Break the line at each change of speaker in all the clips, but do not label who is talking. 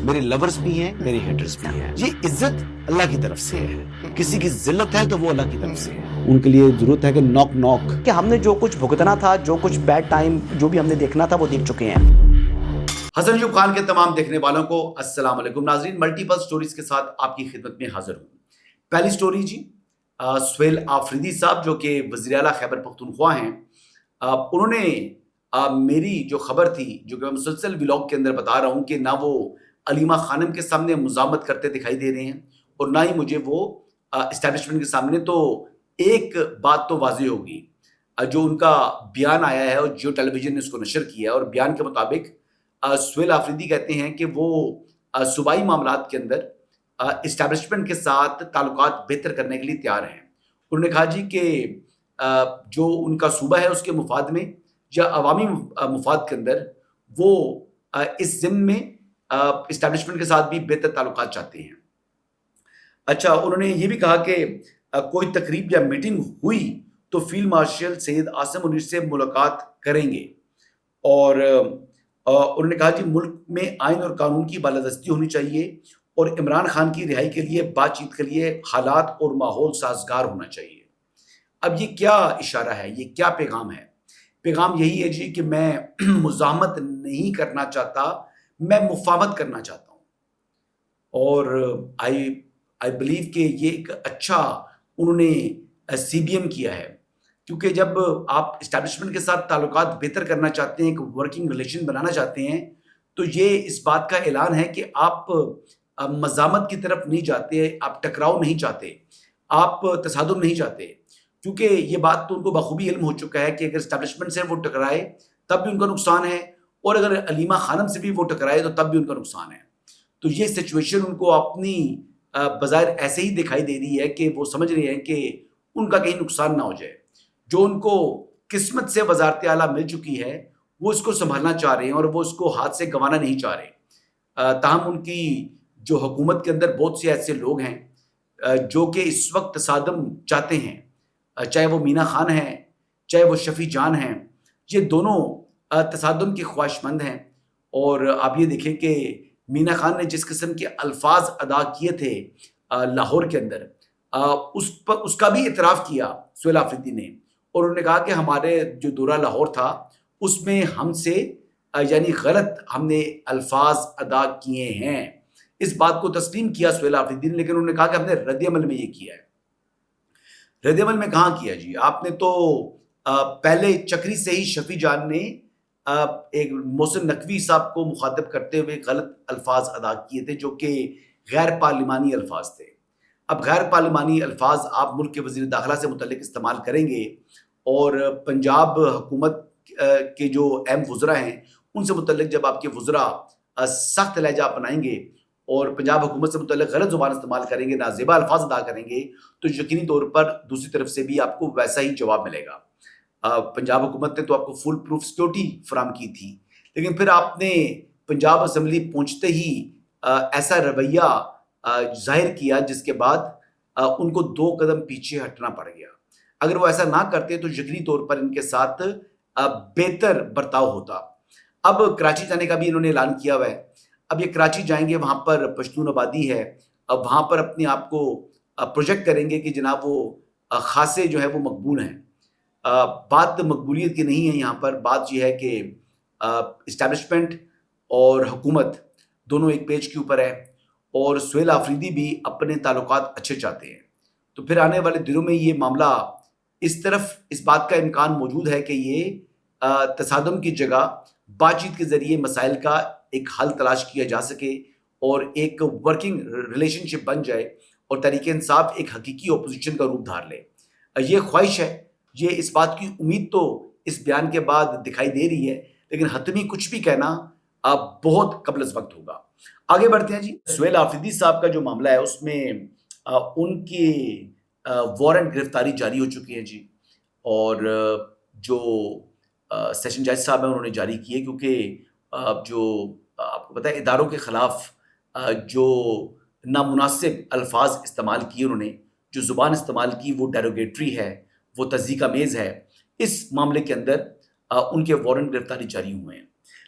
میرے لورز بھی ہیں، میرے ہیٹرز بھی ہیں. یہ عزت اللہ کی طرف سے ہے. کسی کی ذلت ہے تو وہ اللہ کی طرف سے ہے. ان کے لیے ضرورت ہے کہ نوک نوک
کہ ہم نے جو کچھ بھگتنا تھا، جو کچھ بیڈ ٹائم جو بھی ہم نے دیکھنا تھا وہ دیکھ چکے ہیں.
حسن ایوب خان کے تمام دیکھنے والوں کو السلام علیکم. ناظرین، ملٹیپل سٹوریز کے ساتھ آپ کی خدمت میں حاضر ہوں. پہلی سٹوری جی، سہیل آفریدی صاحب جو کہ وزیر اعلیٰ خیبر پختونخوا ہیں، انہوں نے میری جو خبر تھی، جو کہ میں مسلسل ولاگ کے اندر بتا رہا ہوں کہ نہ وہ علیمہ خانم کے سامنے مزاحمت کرتے دکھائی دے رہے ہیں اور نہ ہی مجھے وہ اسٹیبلشمنٹ کے سامنے. تو ایک بات تو واضح ہوگی، جو ان کا بیان آیا ہے اور جیو ٹیلی ویژن نے اس کو نشر کیا ہے، اور بیان کے مطابق سہیل آفریدی کہتے ہیں کہ وہ صوبائی معاملات کے اندر اسٹیبلشمنٹ کے ساتھ تعلقات بہتر کرنے کے لیے تیار ہیں. انہوں نے کہا جی کہ جو ان کا صوبہ ہے اس کے مفاد میں یا عوامی مفاد کے اندر وہ اس ضمن میں اسٹیبلشمنٹ کے ساتھ بھی بہتر تعلقات چاہتے ہیں. اچھا، انہوں نے یہ بھی کہا کہ کوئی تقریب یا میٹنگ ہوئی تو فیلڈ مارشل سید عاصم منیر سے ملاقات کریں گے. اور انہوں نے کہا جی ملک میں آئین اور قانون کی بالادستی ہونی چاہیے اور عمران خان کی رہائی کے لیے بات چیت کے لیے حالات اور ماحول سازگار ہونا چاہیے. اب یہ کیا اشارہ ہے، یہ کیا پیغام ہے؟ پیغام یہی ہے جی کہ میں مزاحمت نہیں کرنا چاہتا، میں مفاہمت کرنا چاہتا ہوں. اور آئی بلیو کہ یہ ایک اچھا انہوں نے سی بی ایم کیا ہے، کیونکہ جب آپ اسٹیبلشمنٹ کے ساتھ تعلقات بہتر کرنا چاہتے ہیں، ایک ورکنگ ریلیشن بنانا چاہتے ہیں، تو یہ اس بات کا اعلان ہے کہ آپ مزاحمت کی طرف نہیں جاتے، آپ ٹکراؤ نہیں چاہتے، آپ تصادم نہیں چاہتے. کیونکہ یہ بات تو ان کو بخوبی علم ہو چکا ہے کہ اگر اسٹیبلشمنٹ سے وہ ٹکرائے تب بھی ان کا نقصان ہے، اور اگر علیمہ خانم سے بھی وہ ٹکرائے تو تب بھی ان کا نقصان ہے. تو یہ سچویشن ان کو اپنی بظاہر ایسے ہی دکھائی دے رہی ہے کہ وہ سمجھ رہے ہیں کہ ان کا کہیں نقصان نہ ہو جائے. جو ان کو قسمت سے وزارت اعلیٰ مل چکی ہے وہ اس کو سنبھالنا چاہ رہے ہیں اور وہ اس کو ہاتھ سے گنوانا نہیں چاہ رہے. تاہم ان کی جو حکومت کے اندر بہت سے ایسے لوگ ہیں جو کہ اس وقت تصادم چاہتے ہیں، چاہے وہ مینا خان ہیں، چاہے وہ شفیع جان ہیں، یہ دونوں تصادم کے خواہش مند ہیں. اور آپ یہ دیکھیں کہ مینا خان نے جس قسم کے الفاظ ادا کیے تھے لاہور کے اندر، اس کا بھی اعتراف کیا سہیل آفریدی نے، اور انہوں نے کہا کہ ہمارے جو دورہ لاہور تھا اس میں ہم سے یعنی غلط ہم نے الفاظ ادا کیے ہیں. اس بات کو تسلیم کیا سہیل آفریدی نے، لیکن انہوں نے کہا کہ ہم نے رد عمل میں یہ کیا ہے. رد عمل میں کہاں کیا جی؟ آپ نے تو پہلے چکری سے ہی شفیع جان نے ایک محسن نقوی صاحب کو مخاطب کرتے ہوئے غلط الفاظ ادا کیے تھے جو کہ غیر پارلیمانی الفاظ تھے. اب غیر پارلیمانی الفاظ آپ ملک کے وزیر داخلہ سے متعلق استعمال کریں گے اور پنجاب حکومت کے جو اہم وزراء ہیں ان سے متعلق جب آپ کے وزراء سخت لہجہ اپنائیں گے اور پنجاب حکومت سے متعلق غلط زبان استعمال کریں گے، نازیبا الفاظ ادا کریں گے، تو یقینی طور پر دوسری طرف سے بھی آپ کو ویسا ہی جواب ملے گا. پنجاب حکومت نے تو آپ کو فل پروف سیکورٹی فراہم کی تھی، لیکن پھر آپ نے پنجاب اسمبلی پہنچتے ہی ایسا رویہ ظاہر کیا جس کے بعد ان کو 2 قدم پیچھے ہٹنا پڑ گیا. اگر وہ ایسا نہ کرتے تو یقینی طور پر ان کے ساتھ بہتر برتاؤ ہوتا. اب کراچی جانے کا بھی انہوں نے اعلان کیا ہوا ہے. اب یہ کراچی جائیں گے، وہاں پر پشتون آبادی ہے، اب وہاں پر اپنے آپ کو پروجیکٹ کریں گے کہ جناب وہ خاصے جو ہے وہ مقبول ہیں. بات مقبولیت کی نہیں ہے، یہاں پر بات یہ ہے کہ اسٹیبلشمنٹ اور حکومت دونوں ایک پیج کے اوپر ہے، اور سہیل آفریدی بھی اپنے تعلقات اچھے چاہتے ہیں. تو پھر آنے والے دنوں میں یہ معاملہ اس طرف اس بات کا امکان موجود ہے کہ یہ تصادم کی جگہ بات چیت کے ذریعے مسائل کا ایک حل تلاش کیا جا سکے اور ایک ورکنگ ریلیشن شپ بن جائے اور تحریک انصاف ایک حقیقی اپوزیشن کا روپ دھار لے. یہ خواہش ہے، یہ اس بات کی امید تو اس بیان کے بعد دکھائی دے رہی ہے، لیکن حتمی کچھ بھی کہنا بہت قبل از وقت ہوگا. آگے بڑھتے ہیں جی. سہیل آفریدی صاحب کا جو معاملہ ہے اس میں ان کی وارنٹ گرفتاری جاری ہو چکی ہے جی، اور جو سیشن جج صاحب ہیں انہوں نے جاری کی ہے، کیونکہ جو آپ کو پتہ ہے اداروں کے خلاف جو نامناسب الفاظ استعمال کیے، انہوں نے جو زبان استعمال کی وہ ڈیروگیٹری ہے، وہ تصدیق آمیز ہے. اس معاملے کے اندر ان کے وارنٹ گرفتاری جاری ہوئے ہیں.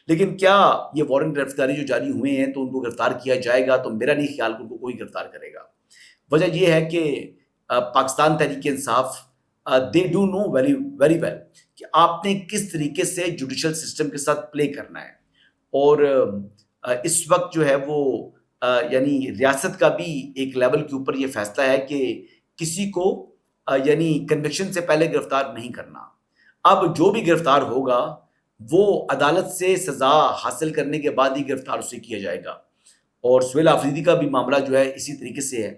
لیکن کیا یہ وارنٹ گرفتاری جو جاری ہوئے ہیں تو ان کو گرفتار کیا جائے گا؟ تو میرا نہیں خیال کہ ان کو کوئی گرفتار کرے گا. وجہ یہ ہے کہ Pakistan Tehreek Insaf they do know very very well کہ آپ نے کس طریقے سے جوڈیشل سسٹم کے ساتھ پلے کرنا ہے. اور اس وقت جو ہے وہ یعنی ریاست کا بھی ایک لیول کے اوپر یہ فیصلہ ہے کہ کسی کو یعنی کنوکشن سے پہلے گرفتار نہیں کرنا. اب جو بھی گرفتار ہوگا وہ عدالت سے سزا حاصل کرنے کے بعد ہی گرفتار اسے کیا جائے گا. اور سہیل آفریدی کا بھی معاملہ جو ہے اسی طریقے سے ہے.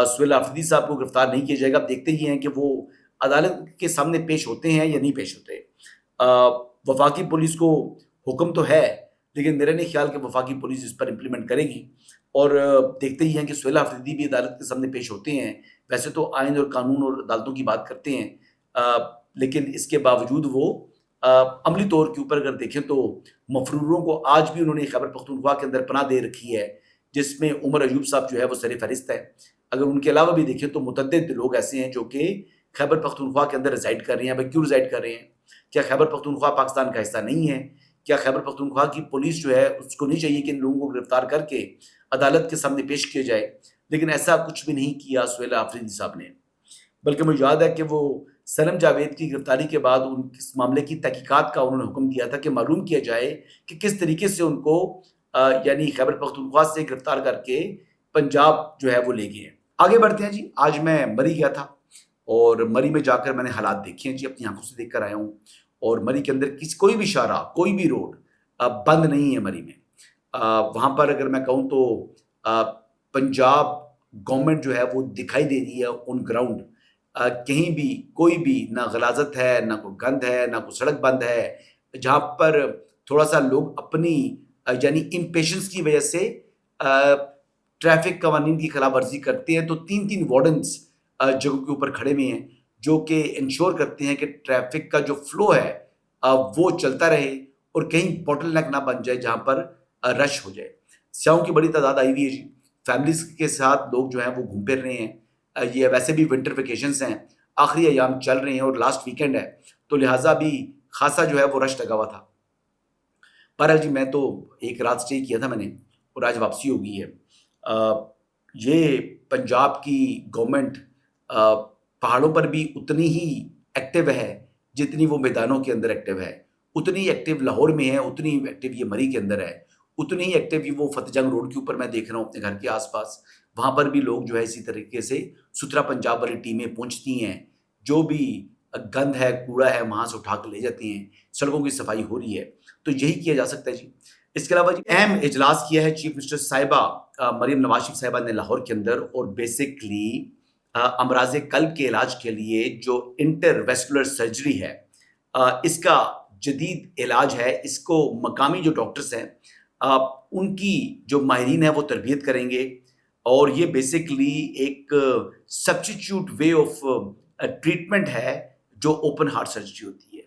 سہیل آفریدی صاحب کو گرفتار نہیں کیا جائے گا. اب دیکھتے ہی ہیں کہ وہ عدالت کے سامنے پیش ہوتے ہیں یا نہیں پیش ہوتے. وفاقی پولیس کو حکم تو ہے لیکن میرا نہیں خیال کہ وفاقی پولیس اس پر امپلیمنٹ کرے گی. اور دیکھتے ہی ہیں کہ سہیل آفریدی بھی عدالت کے سامنے پیش ہوتے ہیں. ویسے تو آئین اور قانون اور عدالتوں کی بات کرتے ہیں لیکن اس کے باوجود وہ عملی طور کے اوپر اگر دیکھیں تو مفروروں کو آج بھی انہوں نے خیبر پختونخوا کے اندر پناہ دے رکھی ہے جس میں عمر ایوب صاحب جو ہے وہ سر فہرست ہے. اگر ان کے علاوہ بھی دیکھیں تو متعدد لوگ ایسے ہیں جو کہ خیبر پختونخوا کے اندر ریزائڈ کر رہے ہیں. بھائی کیوں ریزائڈ کر رہے ہیں؟ کیا خیبر پختونخوا پاکستان کا حصہ نہیں ہے؟ کیا خیبر پختونخوا کی پولیس جو ہے اس کو نہیں چاہیے کہ ان لوگوں کو گرفتار کر کے عدالت کے سامنے پیش کیا جائے؟ لیکن ایسا کچھ بھی نہیں کیا سہیل آفریدی صاحب نے. بلکہ مجھے یاد ہے کہ وہ سلم جاوید کی گرفتاری کے بعد اس معاملے کی تحقیقات کا انہوں نے حکم دیا تھا کہ معلوم کیا جائے کہ کس طریقے سے ان کو یعنی خیبر پختونخوا سے گرفتار کر کے پنجاب جو ہے وہ لے گئے ہیں. آگے بڑھتے ہیں جی. آج میں مری گیا تھا اور مری میں جا کر میں نے حالات دیکھے ہیں جی, اپنی آنکھوں سے دیکھ کر آیا ہوں. اور مری کے اندر کوئی بھی شارع کوئی بھی روڈ بند نہیں ہے مری میں. وہاں پر اگر میں کہوں تو پنجاب گورنمنٹ جو ہے وہ دکھائی دے رہی ہے آن گراؤنڈ. کہیں بھی کوئی بھی نہ غلاظت ہے, نہ کوئی گند ہے, نہ کوئی سڑک بند ہے. جہاں پر تھوڑا سا لوگ اپنی یعنی امپیشنس کی وجہ سے ٹریفک قوانین کی خلاف ورزی کرتے ہیں تو 3 وارڈنز جگہوں کے اوپر کھڑے ہوئے ہیں جو کہ انشور کرتے ہیں کہ ٹریفک کا جو فلو ہے وہ چلتا رہے اور کہیں بوٹل نیک نہ بن جائے جہاں پر رش ہو جائے. سیاحوں کی بڑی تعداد آئی ہوئی ہے جی. فیملیز کے ساتھ لوگ جو ہیں وہ گھوم پھر رہے ہیں. یہ ویسے بھی ونٹر ویکیشنز ہیں, آخری ایام چل رہے ہیں اور لاسٹ ویکنڈ ہے تو لہٰذا بھی خاصا جو ہے وہ رش لگا ہوا تھا. بہرحال جی میں تو ایک رات اسٹے کیا تھا میں نے اور آج واپسی ہو گئی ہے. یہ پنجاب کی گورنمنٹ پہاڑوں پر بھی اتنی ہی ایکٹیو ہے جتنی وہ میدانوں کے اندر ایکٹیو ہے. اتنی ہی ایکٹیو لاہور میں ہے, اتنی ہی ایکٹیو یہ مری کے اندر ہے, اتنی ہی ایکٹیو یہ وہ فتح جنگ روڈ کے اوپر میں دیکھ رہا ہوں اپنے گھر کے آس پاس. وہاں پر بھی لوگ جو ہے اسی طریقے سے ستھرا پنجاب والی ٹیمیں پہنچتی ہیں. جو بھی گند ہے کوڑا ہے وہاں سے اٹھا کے لے جاتے ہیں. سڑکوں کی صفائی ہو رہی ہے تو یہی کیا جا سکتا ہے جی. اس کے علاوہ جی اہم اجلاس کیا ہے چیف منسٹر صاحبہ مریم نواز شریف صاحبہ نے لاہور کے اندر. اور بیسکلی امراض قلب کے علاج کے لیے جو انٹر ویسکولر سرجری ہے اس کا جدید علاج ہے. اس کو مقامی جو ڈاکٹرز ہیں ان کی جو ماہرین ہیں وہ تربیت کریں گے. اور یہ بیسکلی ایک سبسٹیٹیوٹ وے آف ٹریٹمنٹ ہے جو اوپن ہارٹ سرجری ہوتی ہے.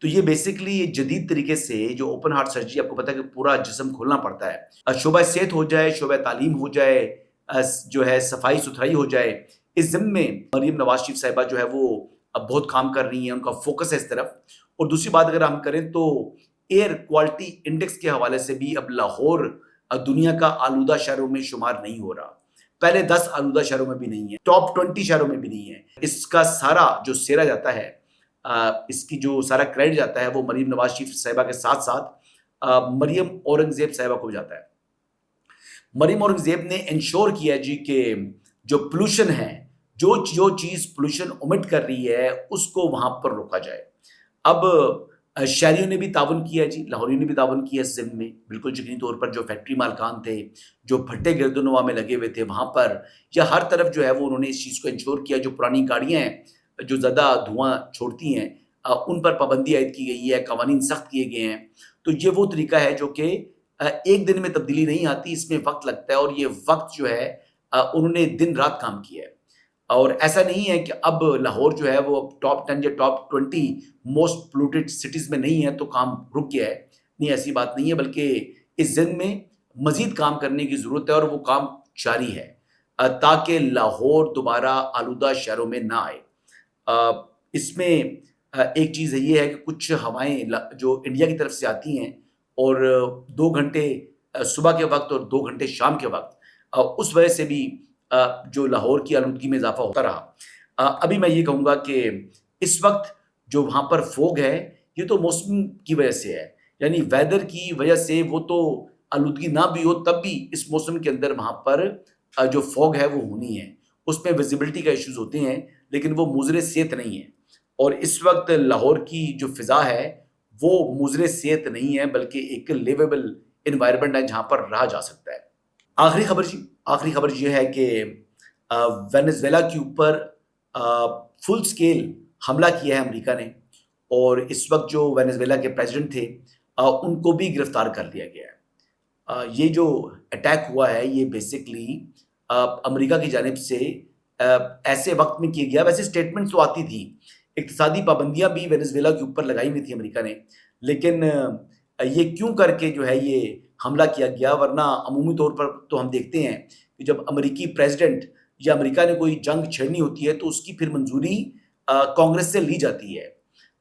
تو یہ بیسکلی جدید طریقے سے جو اوپن ہارٹ سرجری, آپ کو پتہ ہے کہ پورا جسم کھولنا پڑتا ہے. شعبہ صحت ہو جائے, شعبہ تعلیم ہو جائے, جو ہے صفائی ستھرائی ہو جائے, اس ضمن میں مریم نواز شریف صاحبہ جو ہے وہ اب بہت کام کر رہی ہیں, ان کا فوکس ہے اس طرف. اور دوسری بات اگر ہم کریں تو ایئر کوالٹی انڈیکس کے حوالے سے بھی اب لاہور دنیا کا آلودہ شہروں میں شمار نہیں ہو رہا. پہلے 10 آلودہ شہروں میں بھی نہیں ہے, ٹاپ 20 شہروں میں بھی نہیں ہے. اس کا سارا جو سیرا جاتا ہے, اس کی جو سارا کریڈٹ جاتا ہے وہ مریم نواز شریف صاحبہ کے ساتھ ساتھ مریم اورنگزیب صاحبہ کو جاتا ہے. مریم اورنگزیب نے انشور کیا جی کہ جو پولوشن ہے, جو چیز پولوشن امٹ کر رہی ہے اس کو وہاں پر روکا جائے. اب شہریوں نے بھی تعاون کیا جی, لاہوریوں نے بھی تعاون کیا اس ضمن میں. بالکل یقینی طور پر جو فیکٹری مالکان تھے, جو بھٹے گردنوا میں لگے ہوئے تھے وہاں پر, یا ہر طرف جو ہے وہ انہوں نے اس چیز کو انشور کیا. جو پرانی گاڑیاں ہیں جو زیادہ دھواں چھوڑتی ہیں ان پر پابندی عائد کی گئی ہے, قوانین سخت کیے گئے ہیں. تو یہ وہ طریقہ ہے جو کہ ایک دن میں تبدیلی نہیں آتی, اس میں وقت لگتا ہے. اور یہ وقت جو ہے انہوں نے دن رات کام کیا ہے. اور ایسا نہیں ہے کہ اب لاہور جو ہے وہ ٹاپ 10 یا ٹاپ 20 موسٹ پولوٹیڈ سٹیز میں نہیں ہے تو کام رک گیا ہے. نہیں, ایسی بات نہیں ہے, بلکہ اس ضمن میں مزید کام کرنے کی ضرورت ہے اور وہ کام جاری ہے تاکہ لاہور دوبارہ آلودہ شہروں میں نہ آئے. اس میں ایک چیز یہ ہے کہ کچھ ہوائیں جو انڈیا کی طرف سے آتی ہیں اور 2 گھنٹے صبح کے وقت اور 2 گھنٹے شام کے وقت، اس وجہ سے بھی جو لاہور کی آلودگی میں اضافہ ہوتا رہا۔ ابھی میں یہ کہوں گا کہ اس وقت جو وہاں پر فوگ ہے یہ تو موسم کی وجہ سے ہے، یعنی ویدر کی وجہ سے، وہ تو آلودگی نہ بھی ہو تب بھی اس موسم کے اندر وہاں پر جو فوگ ہے وہ ہونی ہے، اس میں ویزیبلٹی کا ایشوز ہوتے ہیں لیکن وہ مضر صحت نہیں ہے۔ اور اس وقت لاہور کی جو فضا ہے وہ مضر صحت نہیں ہے بلکہ ایک لیویبل انوائرمنٹ ہے جہاں پر رہا جا سکتا ہے۔ آخری خبر یہ ہے کہ وینزویلا کے اوپر فل سکیل حملہ کیا ہے امریکہ نے، اور اس وقت جو وینزویلا کے پریزیڈنٹ تھے ان کو بھی گرفتار کر لیا گیا ہے۔ یہ جو اٹیک ہوا ہے یہ بیسکلی امریکہ کی جانب سے ایسے وقت میں کیا گیا، ویسے سٹیٹمنٹ تو آتی تھی، اقتصادی پابندیاں بھی وینزویلا کے اوپر لگائی ہوئی تھی امریکہ نے، لیکن یہ کیوں کر کے جو ہے یہ حملہ کیا گیا؟ ورنہ عمومی طور پر تو ہم دیکھتے ہیں کہ جب امریکی پریزیڈنٹ یا امریکہ نے کوئی جنگ چھیڑنی ہوتی ہے تو اس کی پھر منظوری کانگریس سے لی جاتی ہے،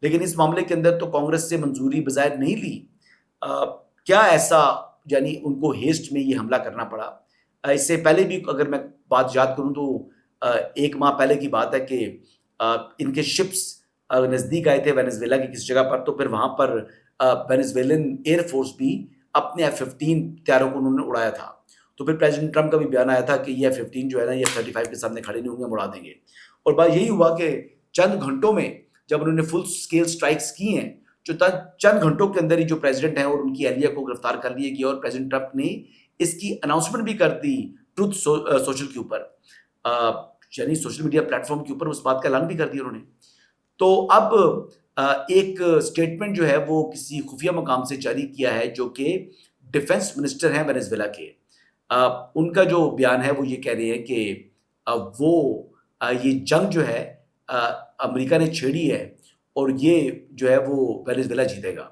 لیکن اس معاملے کے اندر تو کانگریس سے منظوری بظاہر نہیں لی۔ کیا ایسا یعنی ان کو ہیسٹ میں یہ حملہ کرنا پڑا؟ اس سے پہلے بھی اگر میں بات یاد کروں تو 1 ماہ پہلے کی بات ہے کہ ان کے شپس نزدیک آئے تھے وینزویلا کی کسی جگہ پر، تو پھر وہاں پر وینزویلن ایئر فورس بھی اپنے F-15 طیاروں کو انہوں نے اڑایا تھا، تو پھر پریزیڈنٹ ٹرمپ کا بھی بیان آیا تھا کہ یہ F-15 جو ہے نا یہ F-35 کے سامنے کھڑے نہیں ہوں گے، ہم اڑا دیں گے۔ اور بات یہی ہوا کہ چند گھنٹوں میں جب انہوں نے فل سکیل سٹرائکس کی ہیں، جو چند گھنٹوں کے اندر ہی جو پریزیڈنٹ ہیں اور ان کی اہلیہ کو گرفتار کر لیا گیا، اور پریزیڈنٹ ٹرمپ نے اس کی اناؤنسمنٹ بھی کر دی ٹروتھ سوشل کے اوپر، یعنی سوشل میڈیا پلیٹ فارم کے اوپر اس بات کا اعلان بھی کر دیا انہوں نے۔ تو اب ایک سٹیٹمنٹ جو ہے وہ کسی خفیہ مقام سے جاری کیا ہے جو کہ ڈیفنس منسٹر ہیں وینزویلا کے، ان کا جو بیان ہے وہ یہ کہہ رہے ہیں کہ وہ یہ جنگ جو ہے امریکہ نے چھیڑی ہے اور یہ جو ہے وہ وینزویلا جیتے گا۔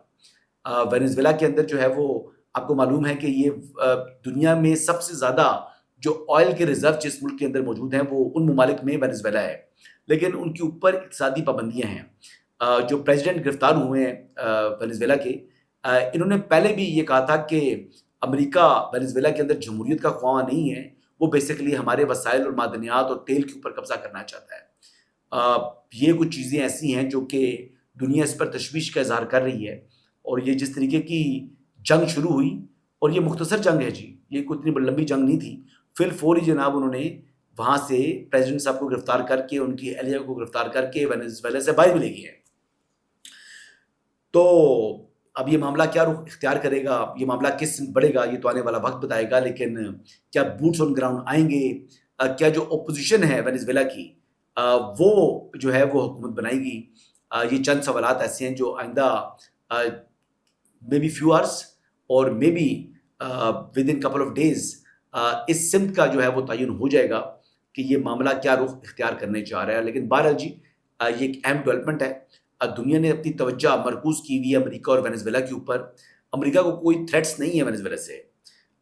وینزویلا کے اندر جو ہے وہ آپ کو معلوم ہے کہ یہ دنیا میں سب سے زیادہ جو آئل کے ریزرو جس ملک کے اندر موجود ہیں وہ ان ممالک میں وینزویلا ہے، لیکن ان کے اوپر اقتصادی پابندیاں ہیں۔ جو پریزیڈنٹ گرفتار ہوئے ہیں وینزویلا کے، انہوں نے پہلے بھی یہ کہا تھا کہ امریکہ وینزویلا کے اندر جمہوریت کا خواہاں نہیں ہے، وہ بیسیکلی ہمارے وسائل اور معدنیات اور تیل کے اوپر قبضہ کرنا چاہتا ہے۔ یہ کچھ چیزیں ایسی ہیں جو کہ دنیا اس پر تشویش کا اظہار کر رہی ہے، اور یہ جس طریقے کی جنگ شروع ہوئی، اور یہ مختصر جنگ ہے جی، یہ کوئی اتنی لمبی جنگ نہیں تھی، پھر فوری جناب انہوں نے وہاں سے پریزیڈنٹ صاحب کو گرفتار کر کے، ان کی اہلیہ کو گرفتار کر کے وینزویلا سے باہر بھی لے گئے ہیں۔ تو اب یہ معاملہ کیا رخ اختیار کرے گا، یہ معاملہ کس بڑھے گا، یہ تو آنے والا وقت بتائے گا، لیکن کیا بوٹس آن گراؤنڈ آئیں گے؟ کیا جو اپوزیشن ہے وینزویلا کی وہ جو ہے وہ حکومت بنائے گی؟ یہ چند سوالات ایسے ہیں جو آئندہ مے بی فیو آورس اور may be with in couple of days اس سمت کا جو ہے وہ تعین ہو جائے گا کہ یہ معاملہ کیا رخ اختیار کرنے جا رہا ہے۔ لیکن بہرحال جی یہ ایک اہم ڈیولپمنٹ ہے، دنیا نے اپنی توجہ مرکوز کی ہوئی ہے امریکہ اور وینزویلا کے اوپر۔ امریکہ کو کوئی تھریٹس نہیں ہے وینزویلا سے،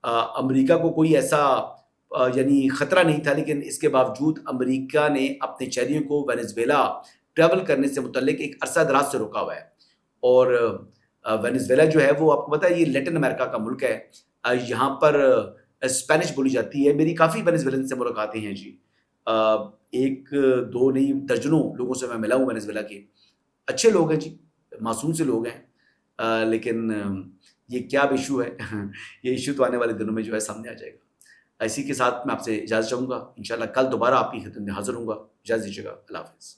امریکہ کو کوئی ایسا یعنی خطرہ نہیں تھا، لیکن اس کے باوجود امریکہ نے اپنے شہریوں کو وینزویلا ٹریول کرنے سے متعلق ایک عرصہ دراز سے روکا ہوا ہے۔ اور وینزویلا جو ہے وہ آپ کو پتہ ہے یہ لیٹن امریکہ کا ملک ہے، یہاں پر اسپینش بولی جاتی ہے۔ میری کافی وینزویلن سے ملاقاتیں ہیں جی، 1-2 نہیں درجنوں لوگوں سے میں ملا ہوں وینزویلا کے، اچھے لوگ ہیں جی، معصوم سے لوگ ہیں، لیکن یہ کیا ایشو ہے یہ ایشو تو آنے والے دنوں میں جو ہے سامنے آ جائے گا۔ اسی کے ساتھ میں آپ سے اجازت چاہوں گا، انشاءاللہ کل دوبارہ آپ کی خدمت میں حاضر ہوں گا، اجازت دیجیے گا، اللہ حافظ۔